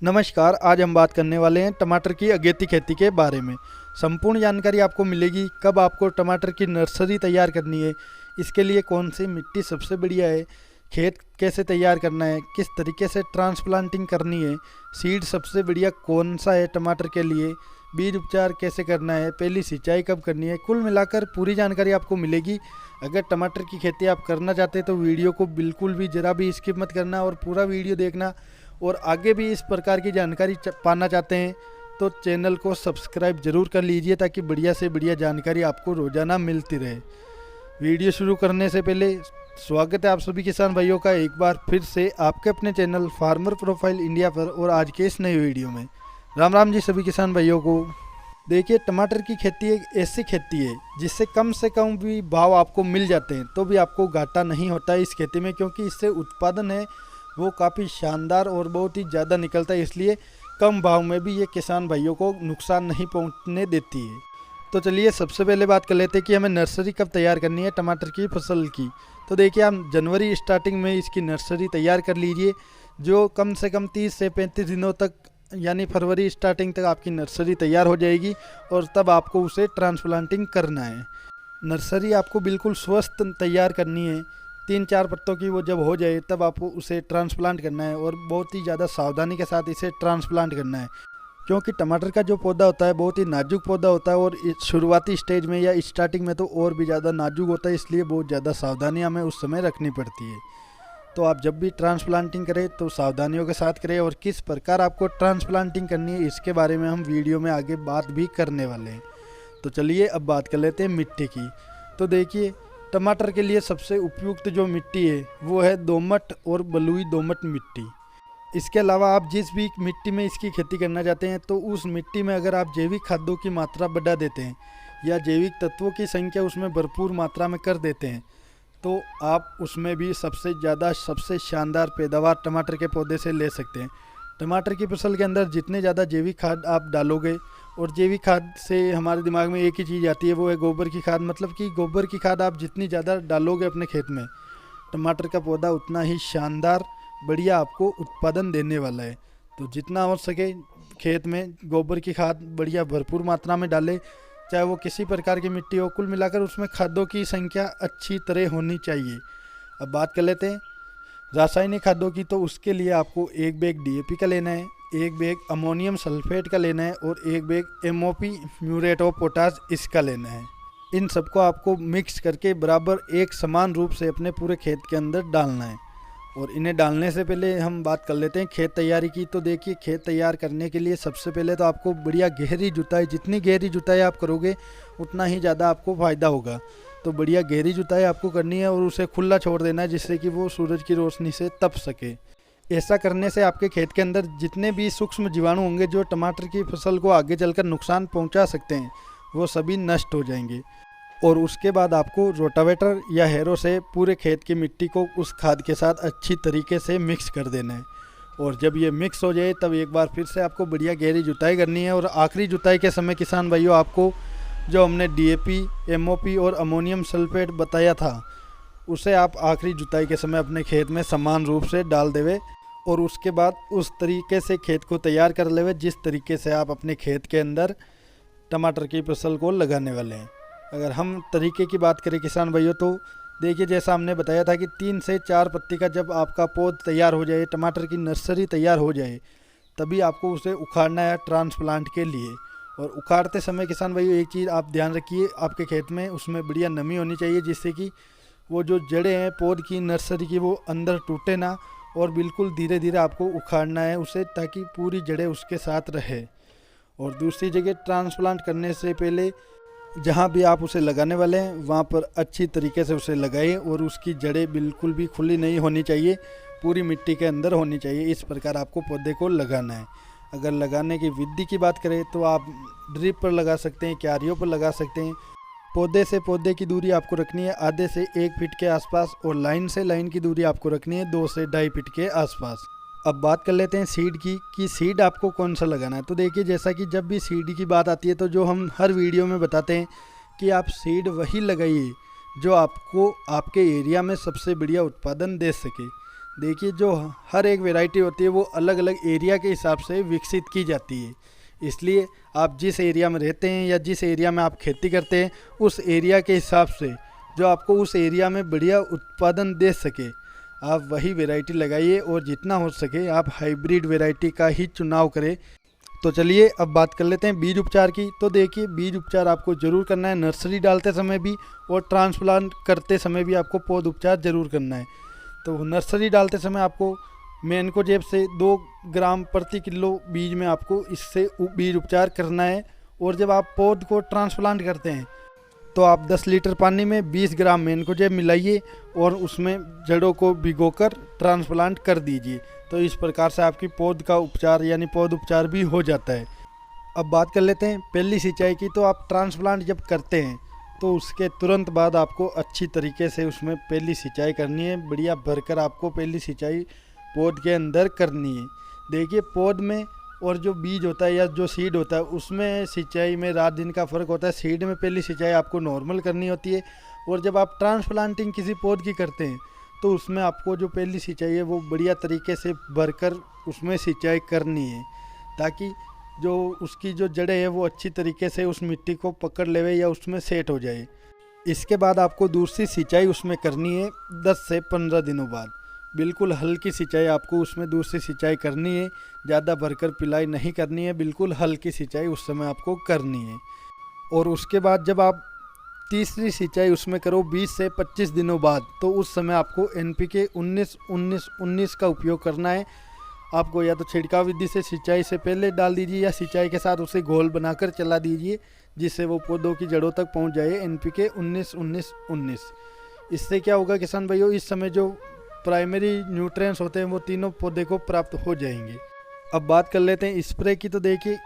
नमस्कार। आज हम बात करने वाले हैं टमाटर की अगेती खेती के बारे में। संपूर्ण जानकारी आपको मिलेगी कब आपको टमाटर की नर्सरी तैयार करनी है, इसके लिए कौन सी मिट्टी सबसे बढ़िया है, खेत कैसे तैयार करना है, किस तरीके से ट्रांसप्लांटिंग करनी है, सीड सबसे बढ़िया कौन सा है टमाटर के लिए, बीज उपचार कैसे करना है, पहली सिंचाई कब करनी है, कुल मिलाकर पूरी जानकारी आपको मिलेगी। अगर टमाटर की खेती आप करना चाहते हैं तो वीडियो को बिल्कुल भी ज़रा भी स्किप मत करना और पूरा वीडियो देखना। और आगे भी इस प्रकार की जानकारी पाना चाहते हैं तो चैनल को सब्सक्राइब जरूर कर लीजिए ताकि बढ़िया से बढ़िया जानकारी आपको रोज़ाना मिलती रहे। वीडियो शुरू करने से पहले स्वागत है आप सभी किसान भाइयों का एक बार फिर से आपके अपने चैनल फार्मर प्रोफाइल इंडिया पर और आज के इस नए वीडियो में। राम राम जी सभी किसान भाइयों को। देखिए, टमाटर की खेती एक ऐसी खेती है जिससे कम से कम भी भाव आपको मिल जाते हैं तो भी आपको घाटा नहीं होता है इस खेती में, क्योंकि इससे उत्पादन है वो काफ़ी शानदार और बहुत ही ज़्यादा निकलता है। इसलिए कम भाव में भी ये किसान भाइयों को नुकसान नहीं पहुंचने देती है। तो चलिए सबसे पहले बात कर लेते हैं कि हमें नर्सरी कब तैयार करनी है टमाटर की फसल की। तो देखिए, आप जनवरी स्टार्टिंग में इसकी नर्सरी तैयार कर लीजिए, जो कम से कम 30 से 35 दिनों तक यानी फरवरी स्टार्टिंग तक आपकी नर्सरी तैयार हो जाएगी और तब आपको उसे ट्रांसप्लांटिंग करना है। नर्सरी आपको बिल्कुल स्वस्थ तैयार करनी है। 3-4 पत्तों की वो जब हो जाए तब आपको उसे ट्रांसप्लांट करना है और बहुत ही ज़्यादा सावधानी के साथ इसे ट्रांसप्लांट करना है, क्योंकि टमाटर का जो पौधा होता है बहुत ही नाजुक पौधा होता है और शुरुआती स्टेज में या स्टार्टिंग में तो और भी ज़्यादा नाजुक होता है, इसलिए बहुत ज़्यादा सावधानी हमें उस समय रखनी पड़ती है। तो आप जब भी ट्रांसप्लांटिंग करें तो सावधानियों के साथ करें और किस प्रकार आपको ट्रांसप्लांटिंग करनी है इसके बारे में हम वीडियो में आगे बात भी करने वाले हैं। तो चलिए अब बात कर लेते हैं मिट्टी की। तो देखिए, टमाटर के लिए सबसे उपयुक्त जो मिट्टी है वो है दोमट और बलुई दोमट मिट्टी। इसके अलावा आप जिस भी मिट्टी में इसकी खेती करना चाहते हैं तो उस मिट्टी में अगर आप जैविक खादों की मात्रा बढ़ा देते हैं या जैविक तत्वों की संख्या उसमें भरपूर मात्रा में कर देते हैं तो आप उसमें भी सबसे शानदार पैदावार टमाटर के पौधे से ले सकते हैं। टमाटर की फसल के अंदर जितने ज़्यादा जैविक खाद आप डालोगे, और जैविक खाद से हमारे दिमाग में एक ही चीज़ आती है वो है गोबर की खाद, मतलब कि गोबर की खाद आप जितनी ज़्यादा डालोगे अपने खेत में टमाटर का पौधा उतना ही शानदार बढ़िया आपको उत्पादन देने वाला है। तो जितना हो सके खेत में गोबर की खाद बढ़िया भरपूर मात्रा में डालें, चाहे वो किसी प्रकार की मिट्टी हो। कुल मिलाकर उसमें खादों की संख्या अच्छी तरह होनी चाहिए। अब बात कर लेते हैं रासायनिक खादों की। तो उसके लिए आपको 1 बैग DAP का लेना है, 1 बैग अमोनियम सल्फेट का लेना है और 1 bag MOP muriate of potash इसका लेना है। इन सबको आपको मिक्स करके बराबर एक समान रूप से अपने पूरे खेत के अंदर डालना है। और इन्हें डालने से पहले हम बात कर लेते हैं खेत तैयारी की। तो देखिए, खेत तैयार करने के लिए सबसे पहले तो आपको बढ़िया गहरी जुताई, जितनी गहरी जुताई आप करोगे उतना ही ज़्यादा आपको फ़ायदा होगा। तो बढ़िया गहरी जुताई आपको करनी है और उसे खुला छोड़ देना है जिससे कि वो सूरज की रोशनी से तप सके। ऐसा करने से आपके खेत के अंदर जितने भी सूक्ष्म जीवाणु होंगे जो टमाटर की फसल को आगे चलकर नुकसान पहुंचा सकते हैं वो सभी नष्ट हो जाएंगे। और उसके बाद आपको रोटावेटर या हैरो से पूरे खेत की मिट्टी को उस खाद के साथ अच्छी तरीके से मिक्स कर देना है। और जब ये मिक्स हो जाए तब एक बार फिर से आपको बढ़िया गहरी जुताई करनी है। और आखिरी जुताई के समय किसान भाइयों आपको जो हमने DAP, MOP और अमोनियम सल्फेट बताया था उसे आप आखिरी जुताई के समय अपने खेत में समान रूप से डाल देवे और उसके बाद उस तरीके से खेत को तैयार कर लेवे जिस तरीके से आप अपने खेत के अंदर टमाटर की फसल को लगाने वाले हैं। अगर हम तरीके की बात करें किसान भाइयों तो देखिए, जैसा हमने बताया था कि 3 से 4 पत्ती का जब आपका पौध तैयार हो जाए, टमाटर की नर्सरी तैयार हो जाए, तभी आपको उसे उखाड़ना है ट्रांसप्लांट के लिए। और उखाड़ते समय किसान भाइयों एक चीज़ आप ध्यान रखिए, आपके खेत में उसमें बढ़िया नमी होनी चाहिए जिससे कि वो जो जड़ें हैं पौध की नर्सरी की वो अंदर टूटे ना, और बिल्कुल धीरे धीरे आपको उखाड़ना है उसे ताकि पूरी जड़ें उसके साथ रहे। और दूसरी जगह ट्रांसप्लांट करने से पहले जहाँ भी आप उसे लगाने वाले हैं वहाँ पर अच्छी तरीके से उसे लगाएं और उसकी जड़ें बिल्कुल भी खुली नहीं होनी चाहिए, पूरी मिट्टी के अंदर होनी चाहिए। इस प्रकार आपको पौधे को लगाना है। अगर लगाने की विधि की बात करें तो आप ड्रिप पर लगा सकते हैं, क्यारियों पर लगा सकते हैं। पौधे से पौधे की दूरी आपको रखनी है आधे से 1 फीट के आसपास और लाइन से लाइन की दूरी आपको रखनी है 2 से 2.5 फीट के आसपास। अब बात कर लेते हैं सीड की कि सीड आपको कौन सा लगाना है। तो देखिए, जैसा कि जब भी सीड की बात आती है तो जो हम हर वीडियो में बताते हैं कि आप सीड वही लगाइए जो आपको आपके एरिया में सबसे बढ़िया उत्पादन दे सके। देखिए जो हर एक वैरायटी होती है वो अलग अलग एरिया के हिसाब से विकसित की जाती है। इसलिए आप जिस एरिया में रहते हैं या जिस एरिया में आप खेती करते हैं उस एरिया के हिसाब से जो आपको उस एरिया में बढ़िया उत्पादन दे सके आप वही वैरायटी लगाइए और जितना हो सके आप हाइब्रिड वैरायटी का ही चुनाव करें। तो चलिए अब बात कर लेते हैं बीज उपचार की। तो देखिए बीज उपचार आपको ज़रूर करना है, नर्सरी डालते समय भी और ट्रांसप्लांट करते समय भी आपको पौध उपचार ज़रूर करना है। तो नर्सरी डालते समय आपको मैनकोजेब से 2 ग्राम प्रति किलो बीज में आपको इससे बीज उपचार करना है। और जब आप पौध को ट्रांसप्लांट करते हैं तो आप 10 लीटर पानी में 20 ग्राम मैनकोजेब मिलाइए और उसमें जड़ों को भिगोकर ट्रांसप्लांट कर दीजिए। तो इस प्रकार से आपकी पौध का उपचार यानी पौध उपचार भी हो जाता है। अब बात कर लेते हैं पहली सिंचाई की। तो आप ट्रांसप्लांट जब करते हैं तो उसके तुरंत बाद आपको अच्छी तरीके से उसमें पहली सिंचाई करनी है, बढ़िया भरकर आपको पहली सिंचाई पौध के अंदर करनी है। देखिए पौध में और जो बीज होता है या जो सीड होता है उसमें सिंचाई में रात दिन का फ़र्क होता है। सीड में पहली सिंचाई आपको नॉर्मल करनी होती है और जब आप ट्रांसप्लांटिंग किसी पौध की करते हैं तो उसमें आपको जो पहली सिंचाई है वो बढ़िया तरीके से भरकर उसमें सिंचाई करनी है ताकि जो उसकी जो जड़ें हैं वो अच्छी तरीके से उस मिट्टी को पकड़ लेवे या उसमें सेट हो जाए। इसके बाद आपको दूसरी सिंचाई उसमें करनी है 10 से 15 दिनों बाद। बिल्कुल हल्की सिंचाई आपको उसमें दूसरी सिंचाई करनी है, ज़्यादा भरकर पिलाई नहीं करनी है, बिल्कुल हल्की सिंचाई उस समय आपको करनी है। और उसके बाद जब आप तीसरी सिंचाई उसमें करो 20 से 25 दिनों बाद, तो उस समय आपको NPK 19-19-19 का उपयोग करना है। आपको या तो छिड़काव विधि से सिंचाई से पहले डाल दीजिए या सिंचाई के साथ उसे घोल बनाकर चला दीजिए जिससे वो पौधों की जड़ों तक पहुंच जाए NPK 19-19-19। इससे क्या होगा किसान भाइयों, इस समय जो प्राइमरी न्यूट्रिएंट्स होते हैं वो तीनों पौधे को प्राप्त हो जाएंगे। अब बात कर लेते हैं स्प्रे की। तो देखिए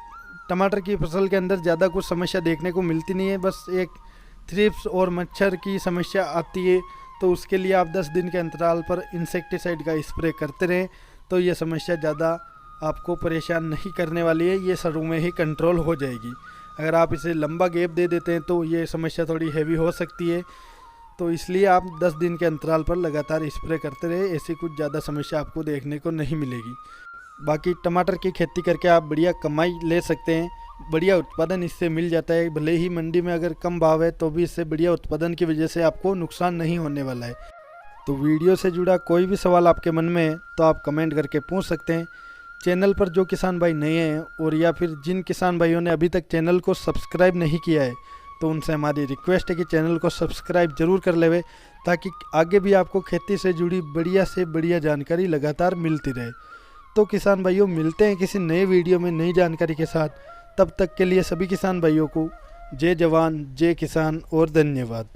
टमाटर की फसल के अंदर ज़्यादा कुछ समस्या देखने को मिलती नहीं है, बस एक थ्रिप्स और मच्छर की समस्या आती है। तो उसके लिए आप 10 दिन के अंतराल पर इंसेक्टिसाइड का स्प्रे करते रहें तो ये समस्या ज़्यादा आपको परेशान नहीं करने वाली है, ये शुरू में ही कंट्रोल हो जाएगी। अगर आप इसे लंबा गैप दे देते हैं तो ये समस्या थोड़ी हैवी हो सकती है। तो इसलिए आप 10 दिन के अंतराल पर लगातार स्प्रे करते रहे, ऐसी कुछ ज़्यादा समस्या आपको देखने को नहीं मिलेगी। बाकी टमाटर की खेती करके आप बढ़िया कमाई ले सकते हैं, बढ़िया उत्पादन इससे मिल जाता है। भले ही मंडी में अगर कम भाव है तो भी इससे बढ़िया उत्पादन की वजह से आपको नुकसान नहीं होने वाला है। तो वीडियो से जुड़ा कोई भी सवाल आपके मन में है तो आप कमेंट करके पूछ सकते हैं। चैनल पर जो किसान भाई नए हैं और या फिर जिन किसान भाइयों ने अभी तक चैनल को सब्सक्राइब नहीं किया है तो उनसे हमारी रिक्वेस्ट है कि चैनल को सब्सक्राइब जरूर कर लेवे ताकि आगे भी आपको खेती से जुड़ी बढ़िया से बढ़िया जानकारी लगातार मिलती रहे। तो किसान भाइयों मिलते हैं किसी नए वीडियो में नई जानकारी के साथ। तब तक के लिए सभी किसान भाइयों को जय जवान जय किसान और धन्यवाद।